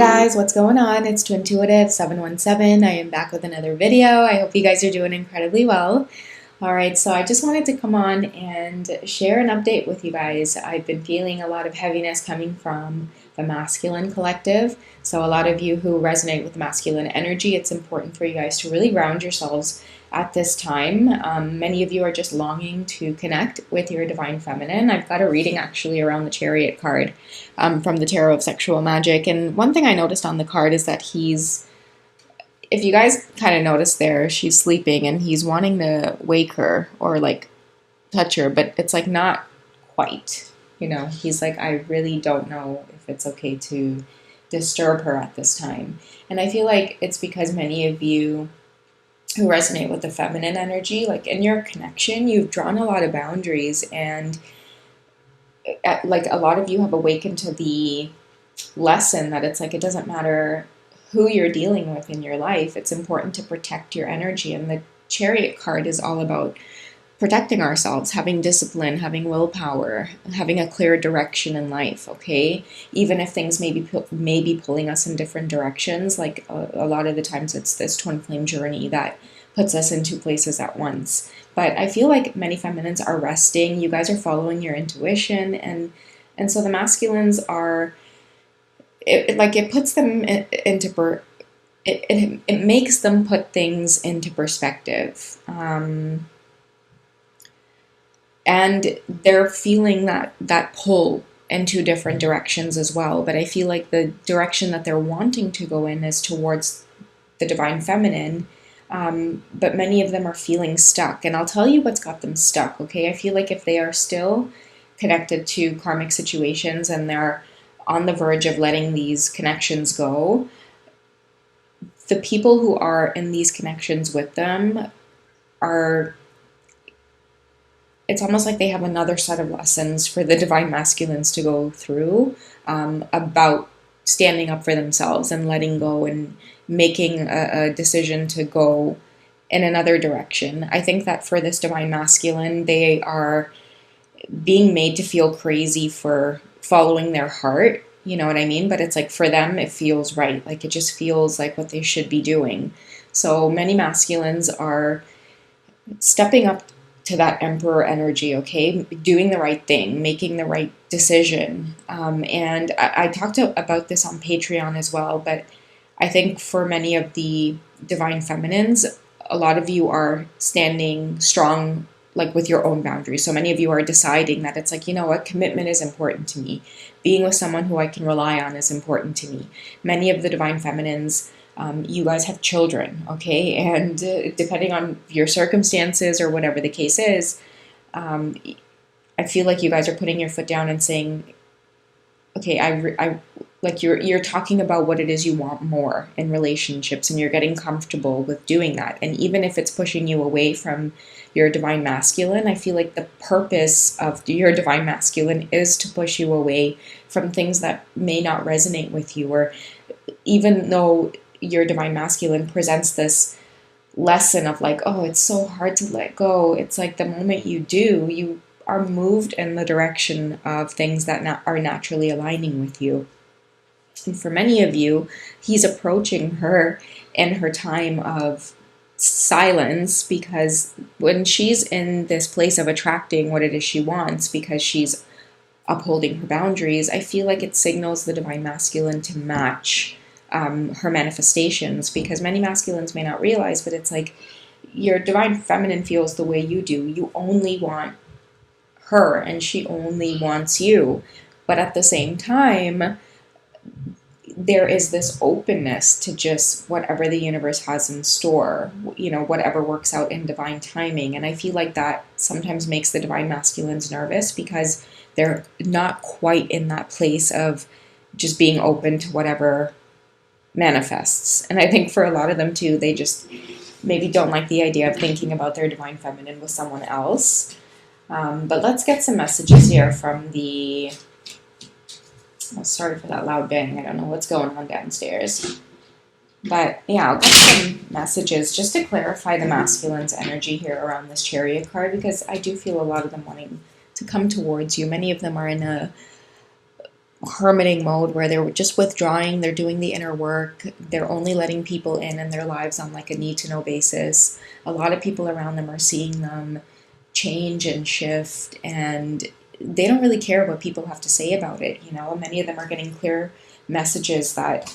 guys, what's going on? It's Twintuitive717. I am back with another video. I hope you guys are doing incredibly well. Alright, so I just wanted to come on and share an update with you guys. I've been feeling a lot of heaviness coming from the masculine collective. So a lot of you who resonate with masculine energy, it's important for you guys to really ground yourselves at this time. Many of you are just longing to connect with your divine feminine. I've got a reading actually around the Chariot card from the Tarot of Sexual Magic. And one thing I noticed on the card is that if you guys kind of notice there, she's sleeping and he's wanting to wake her or like touch her, but it's like not quite, he's like, I really don't know if it's okay to disturb her at this time. And I feel like it's because many of you who resonate with the feminine energy, like in your connection, you've drawn a lot of boundaries, and like a lot of you have awakened to the lesson that it's like it doesn't matter who you're dealing with in your life, it's important to protect your energy. And the Chariot card is all about protecting ourselves, having discipline, having willpower, having a clear direction in life, okay? Even if things may be pulling us in different directions, like a lot of the times it's this twin flame journey that puts us in two places at once. But I feel like many feminines are resting. You guys are following your intuition, and so the masculines are, it puts them into, it makes them put things into perspective. And they're feeling that pull in two different directions as well. But I feel like the direction that they're wanting to go in is towards the divine feminine. But many of them are feeling stuck. And I'll tell you what's got them stuck, okay? I feel like if they are still connected to karmic situations and they're on the verge of letting these connections go, the people who are in these connections with them it's almost like they have another set of lessons for the divine masculines to go through about standing up for themselves and letting go and making a decision to go in another direction. I think that for this divine masculine, they are being made to feel crazy for following their heart, you know what I mean? But it's like for them, it feels right. Like it just feels like what they should be doing. So many masculines are stepping up to that emperor energy, okay? Doing the right thing, making the right decision. And I talked about this on Patreon as well, but I think for many of the divine feminines, a lot of you are standing strong, like with your own boundaries. So many of you are deciding that it's like, you know what, commitment is important to me. Being with someone who I can rely on is important to me. Many of the divine feminines, you guys have children, okay? And depending on your circumstances or whatever the case is, I feel like you guys are putting your foot down and saying, okay, I like you're talking about what it is you want more in relationships, and you're getting comfortable with doing that. And even if it's pushing you away from your divine masculine, I feel like the purpose of your divine masculine is to push you away from things that may not resonate with you. Or even though your divine masculine presents this lesson of like, oh, it's so hard to let go, it's like the moment you do, you are moved in the direction of things that are naturally aligning with you. And for many of you, he's approaching her in her time of silence, because when she's in this place of attracting what it is she wants, because she's upholding her boundaries, I feel like it signals the divine masculine to match her manifestations, because many masculines may not realize, but it's like your divine feminine feels the way you do. You only want her and she only wants you. But at the same time, there is this openness to just whatever the universe has in store, whatever works out in divine timing. And I feel like that sometimes makes the divine masculines nervous, because they're not quite in that place of just being open to whatever manifests. And I think for a lot of them too, they just maybe don't like the idea of thinking about their divine feminine with someone else. But let's get some messages here from the... Oh, sorry for that loud bang. I don't know what's going on downstairs. But yeah, I'll get some messages just to clarify the masculine's energy here around this Chariot card, because I do feel a lot of them wanting to come towards you. Many of them are in a hermiting mode where they're just withdrawing, they're doing the inner work, they're only letting people in their lives on like a need to know basis. A lot of people around them are seeing them change and shift, and they don't really care what people have to say about it. Many of them are getting clear messages that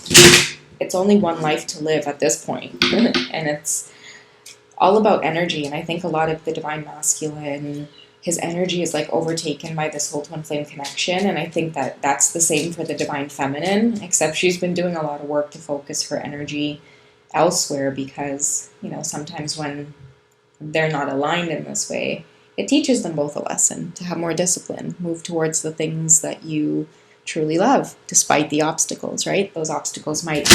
it's only one life to live at this point. And it's all about energy. And I think a lot of the divine masculine, his energy is like overtaken by this whole twin flame connection. And I think that that's the same for the divine feminine, except she's been doing a lot of work to focus her energy elsewhere, because, sometimes when they're not aligned in this way, it teaches them both a lesson to have more discipline, move towards the things that you truly love, despite the obstacles, right? Those obstacles might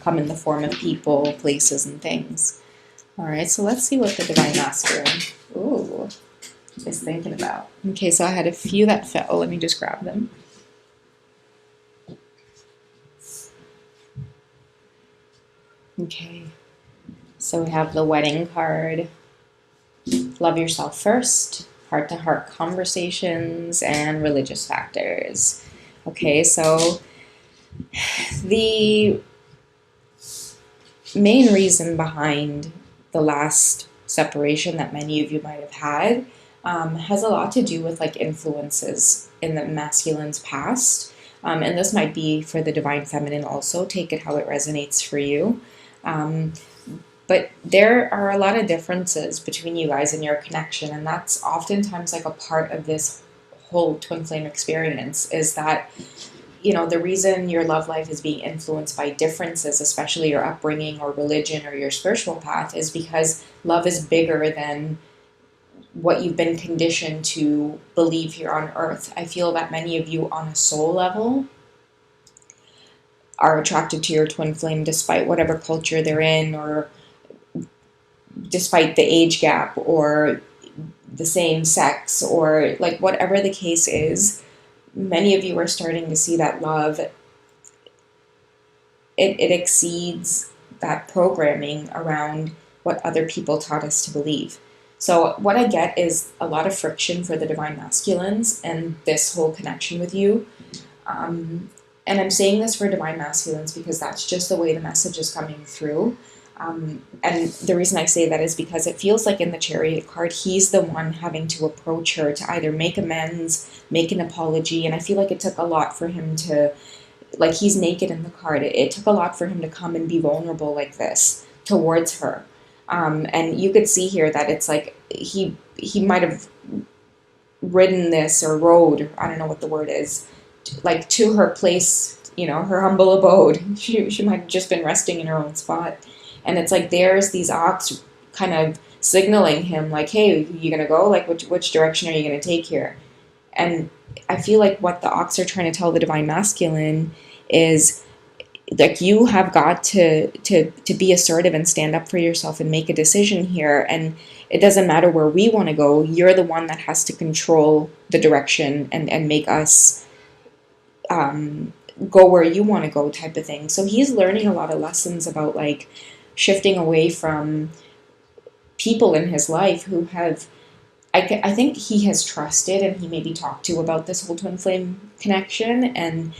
come in the form of people, places, and things. All right, so let's see what the divine masculine is thinking about. Okay, so I had a few that fell. Let me just grab them. Okay, so we have the wedding card, love yourself first, heart-to-heart conversations, and religious factors. Okay, so the main reason behind the last separation that many of you might have had has a lot to do with like influences in the masculine's past. And this might be for the divine feminine also. Take it how it resonates for you. But there are a lot of differences between you guys and your connection, and that's oftentimes like a part of this whole twin flame experience, is that, the reason your love life is being influenced by differences, especially your upbringing or religion or your spiritual path, is because love is bigger than what you've been conditioned to believe here on earth. I feel that many of you on a soul level are attracted to your twin flame despite whatever culture they're in, or despite the age gap, or the same sex, or like whatever the case is. Many of you are starting to see that love, it exceeds that programming around what other people taught us to believe. So what I get is a lot of friction for the divine masculines and this whole connection with you. And I'm saying this for divine masculines because that's just the way the message is coming through. And the reason I say that is because it feels like in the Chariot card, he's the one having to approach her to either make amends, make an apology. And I feel like it took a lot for him to, like, he's naked in the card. It took a lot for him to come and be vulnerable like this towards her. And you could see here that it's like he might have ridden this or rode, I don't know what the word is, like to her place, her humble abode. She might have just been resting in her own spot. And it's like there's these ox kind of signaling him like, hey, you going to go? Like, which direction are you going to take here? And I feel like what the ox are trying to tell the divine masculine is, like, you have got to be assertive and stand up for yourself and make a decision here. And it doesn't matter where we want to go. You're the one that has to control the direction and make us go where you want to go, type of thing. So he's learning a lot of lessons about like shifting away from people in his life who have, I think he has trusted and he maybe talked to about this whole twin flame connection. And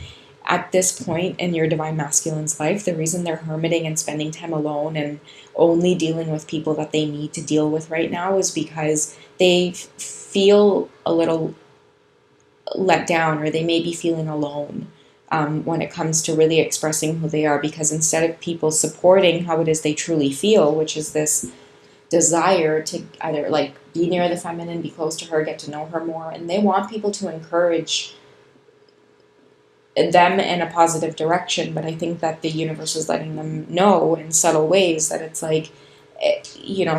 at this point in your divine masculine's life, the reason they're hermiting and spending time alone and only dealing with people that they need to deal with right now is because they feel a little let down, or they may be feeling alone when it comes to really expressing who they are, because instead of people supporting how it is they truly feel, which is this desire to either like be near the feminine, be close to her, get to know her more, and they want people to encourage them in a positive direction. But I think that the universe is letting them know in subtle ways that it's like,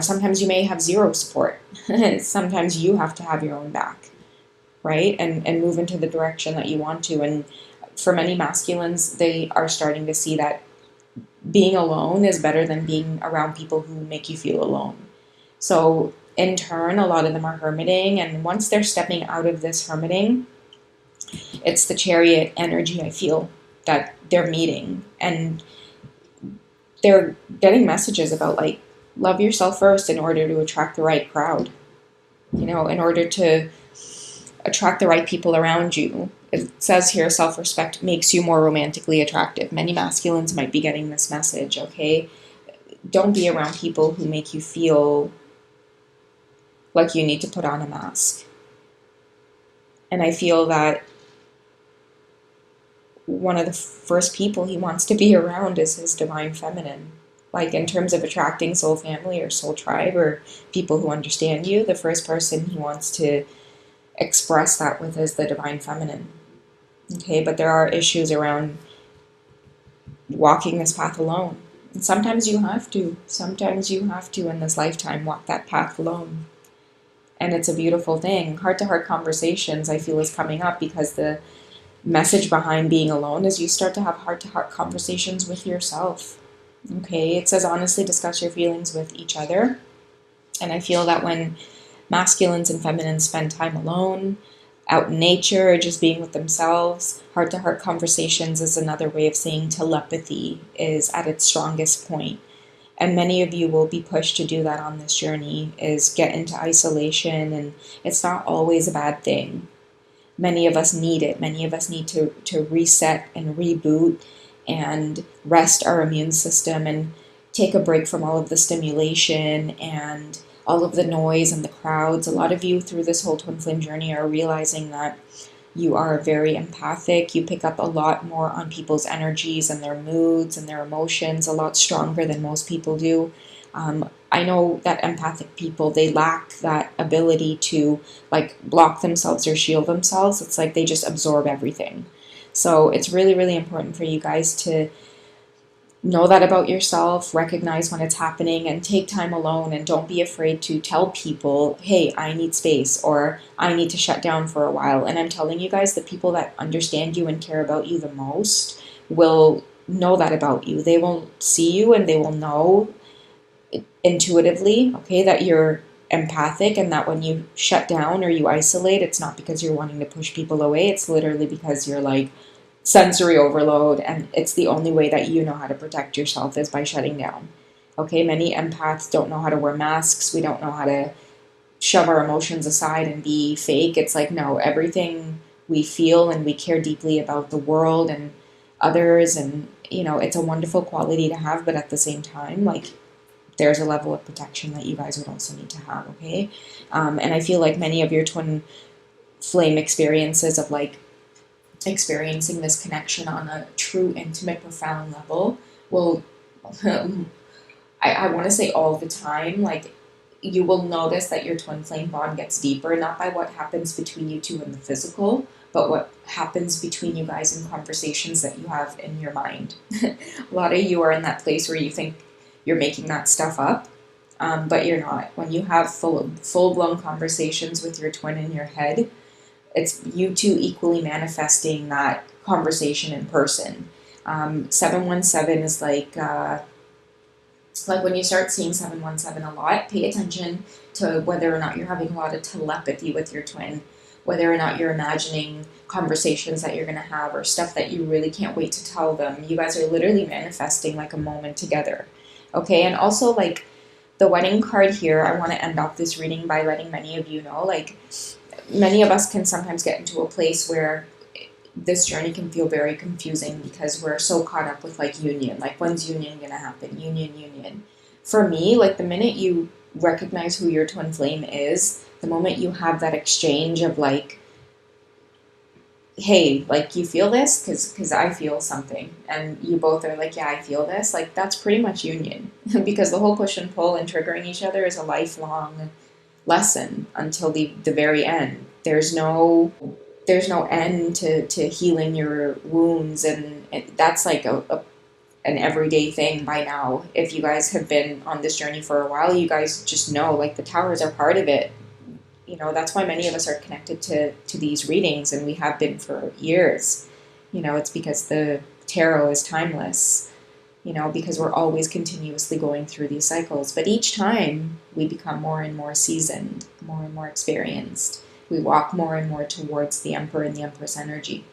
sometimes you may have zero support. Sometimes you have to have your own back, right? And move into the direction that you want to. And for many masculines, they are starting to see that being alone is better than being around people who make you feel alone. So in turn, a lot of them are hermiting. And once they're stepping out of this hermiting, it's the Chariot energy, I feel, that they're meeting. And they're getting messages about, like, love yourself first in order to attract the right crowd. In order to attract the right people around you. It says here, self-respect makes you more romantically attractive. Many masculines might be getting this message, okay? Don't be around people who make you feel like you need to put on a mask. And I feel that one of the first people he wants to be around is his divine feminine. Like in terms of attracting soul family or soul tribe or people who understand you, the first person he wants to express that with is the divine feminine. Okay, but there are issues around walking this path alone. And sometimes you have to. Sometimes you have to in this lifetime walk that path alone. And it's a beautiful thing. Heart-to-heart conversations, I feel, is coming up because the message behind being alone is you start to have heart-to-heart conversations with yourself. Okay, it says honestly discuss your feelings with each other. And I feel that when masculines and feminines spend time alone, out in nature, just being with themselves, heart-to-heart conversations is another way of saying telepathy is at its strongest point. And many of you will be pushed to do that on this journey, is get into isolation, and it's not always a bad thing. Many of us need it. Many of us need to reset and reboot and rest our immune system and take a break from all of the stimulation and all of the noise and the crowds. A lot of you through this whole twin flame journey are realizing that you are very empathic. You pick up a lot more on people's energies and their moods and their emotions a lot stronger than most people do. I know that empathic people, they lack that ability to like block themselves or shield themselves. It's like they just absorb everything. So it's really, really important for you guys to know that about yourself, recognize when it's happening, and take time alone, and don't be afraid to tell people, hey, I need space, or I need to shut down for a while. And I'm telling you guys, the people that understand you and care about you the most will know that about you. They will see you and they will know intuitively, okay, that you're empathic, and that when you shut down or you isolate, it's not because you're wanting to push people away. It's literally because you're like sensory overload, and it's the only way that you know how to protect yourself is by shutting down. Okay, many empaths don't know how to wear masks. We don't know how to shove our emotions aside and be fake. It's like, no, everything we feel, and we care deeply about the world and others, and you know, it's a wonderful quality to have, but at the same time, like, there's a level of protection that you guys would also need to have, okay? And I feel like many of your twin flame experiences of like experiencing this connection on a true, intimate, profound level will, I want to say all the time, like, you will notice that your twin flame bond gets deeper, not by what happens between you two in the physical, but what happens between you guys in conversations that you have in your mind. A lot of you are in that place where you think you're making that stuff up, but you're not. When you have full-blown conversations with your twin in your head, it's you two equally manifesting that conversation in person. 717 is like when you start seeing 717 a lot, pay attention to whether or not you're having a lot of telepathy with your twin, whether or not you're imagining conversations that you're going to have or stuff that you really can't wait to tell them. You guys are literally manifesting like a moment together. Okay, and also like the wedding card here, I want to end off this reading by letting many of you know, like, many of us can sometimes get into a place where this journey can feel very confusing because we're so caught up with like union. Like, when's union gonna happen? Union. For me, like, the minute you recognize who your twin flame is, the moment you have that exchange of like, hey, like, you feel this? Because I feel something. And you both are like, yeah, I feel this. Like, that's pretty much union. Because the whole push and pull and triggering each other is a lifelong lesson until the very end. There's no end to healing your wounds, and that's like an everyday thing by now. If you guys have been on this journey for a while, you guys just know, like, the towers are part of it. You know, that's why many of us are connected to these readings, and we have been for years. You know, it's because the tarot is timeless, you know, because we're always continuously going through these cycles. But each time we become more and more seasoned, more and more experienced. We walk more and more towards the Emperor and the Empress energy.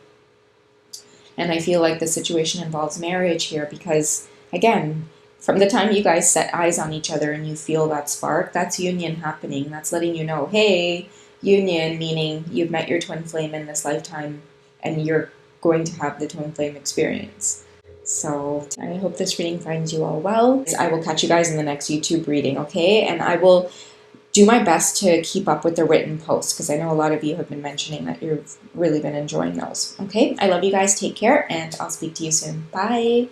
And I feel like the situation involves marriage here because, again, from the time you guys set eyes on each other and you feel that spark, that's union happening. That's letting you know, hey, union, meaning you've met your twin flame in this lifetime and you're going to have the twin flame experience. So I hope this reading finds you all well. I will catch you guys in the next YouTube reading, okay? And I will do my best to keep up with the written posts because I know a lot of you have been mentioning that you've really been enjoying those. Okay, I love you guys. Take care, and I'll speak to you soon. Bye.